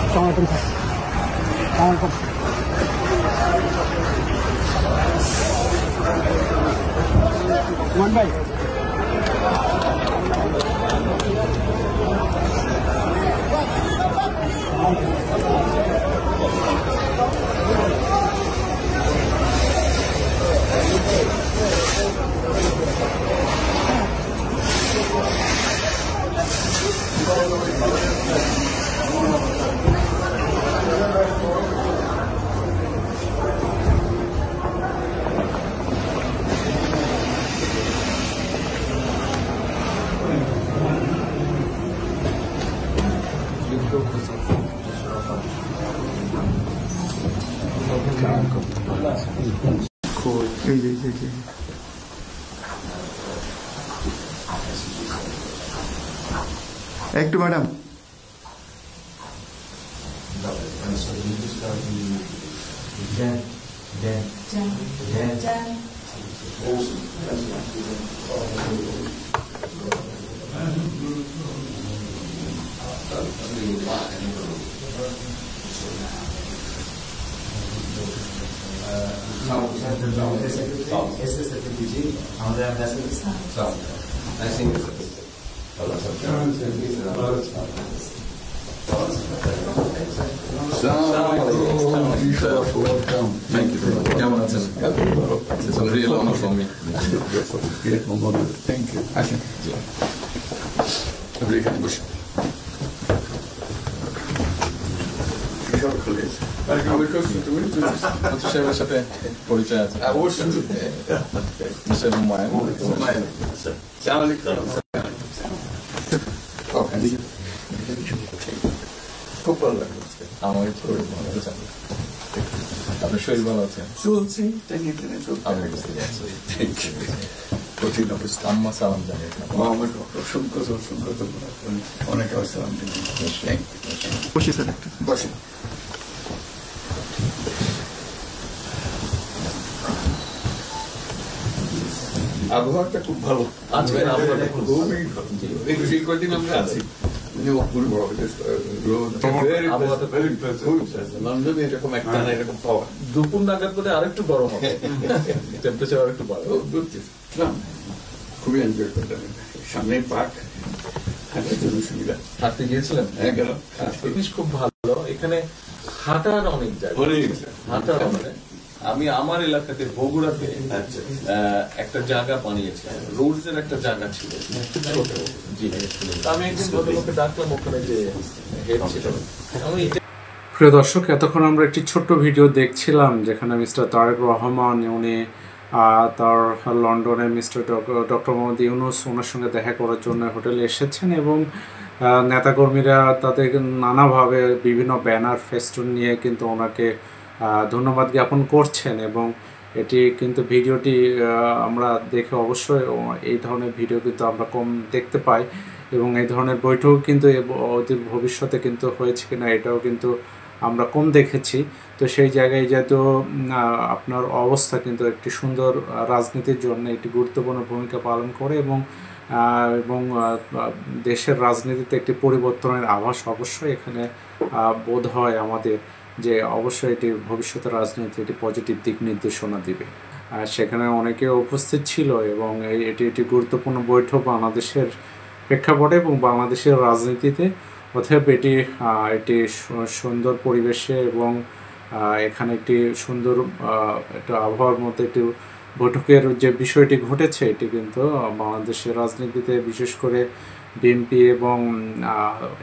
Assalamualaikum sir. Assalamualaikum. One by. Cool. একটু madam Thank you. It's a real honor for me. Thank you. সাথে পরিচয় আছে mister Humayun খুব ভালো লাগলো আমার আপনার শরীর ভালো আছে চলছি কঠিন অবস্থা আম্মা সালাম জানিয়ে আমাকে অসংখ্য অনেক সালাম বসি স্যার একটা বসে আবহাওয়াটা খুব ভালো আজকে কয়েকদিন আমরা আছি লন্ডনে এরকম একটা এরকম পাওয়া দুপুর নাগাদ করে আরেকটু গরম হবে টেম্পারেচার আরেকটু বাড়বে খুবই এনজয় করলাম সামনে পার্ক হাঁটার জন্য সুবিধা হাঁটতে গিয়েছিলেন গেলাম জিনিস খুব ভালো এখানে হাঁটার অনেক জায়গা হাঁটার অনেক আমি আমার এলাকাতে বগুড়াতে একটা জায়গা বানিয়েছি রোডস এর একটা জায়গা ছিল আমি একদিন ভদ্রলোককে ডাকলাম ওখানে যে হেড ছিল আমি প্রিয় দর্শক এতক্ষণ আমরা একটি ছোট্ট ভিডিও দেখছিলাম যেখানে মিস্টার তারেক রহমান উনি তার লন্ডনে মিস্টার ডক্টর মোহাম্মদ ইউনূস ওনার সঙ্গে দেখা করার জন্য হোটেলে এসেছেন এবং নেতাকর্মীরা তাদের নানাভাবে বিভিন্ন ব্যানার ফেস্টুন নিয়ে কিন্তু ওনাকে ধন্যবাদ জ্ঞাপন করছেন এবং এটি কিন্তু ভিডিওটি আমরা দেখে অবশ্যই এই ধরনের ভিডিও কিন্তু আমরা কম দেখতে পাই এবং এই ধরনের বৈঠক কিন্তু অদূর ভবিষ্যতে কিন্তু হয়েছে কিনা এটাও কিন্তু আমরা কম দেখেছি তো সেই জায়গায় যেহেতু আপনার অবস্থা কিন্তু একটি সুন্দর রাজনীতির জন্য একটি গুরুত্বপূর্ণ ভূমিকা পালন করে এবং দেশের রাজনীতিতে একটি পরিবর্তনের আভাস অবশ্যই এখানে বোধ হয় আমাদের যে অবশ্যই এটি ভবিষ্যতের রাজনীতি একটি পজিটিভ দিক নির্দেশনা দিবে সেখানে অনেকে উপস্থিত ছিল এবং এটি একটি গুরুত্বপূর্ণ বৈঠক বাংলাদেশের প্রেক্ষাপটে এবং বাংলাদেশের রাজনীতিতে অতএব এটি সুন্দর পরিবেশে এবং এখানে একটি সুন্দর একটা আবহাওয়ার মধ্যে একটি বৈঠকের যে বিষয়টি ঘটেছে এটি কিন্তু বাংলাদেশের রাজনীতিতে বিশেষ করে বিএনপি এবং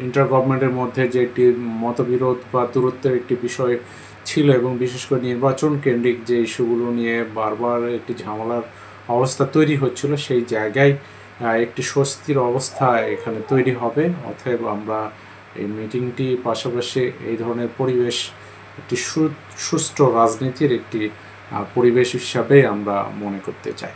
ইন্টার গভর্নমেন্টের মধ্যে যে একটি মতবিরোধ বা দূরত্বের একটি বিষয় ছিল এবং বিশেষ করে নির্বাচন কেন্দ্রিক যে ইস্যুগুলো নিয়ে বারবার একটি ঝামেলার অবস্থা তৈরি হচ্ছিল সেই জায়গায় একটি স্বস্তির অবস্থা এখানে তৈরি হবে অতএব আমরা এই মিটিংটি পাশাপাশি এই ধরনের পরিবেশ একটি সুষ্ঠু রাজনীতির একটি পরিবেশ হিসাবে আমরা মনে করতে চাই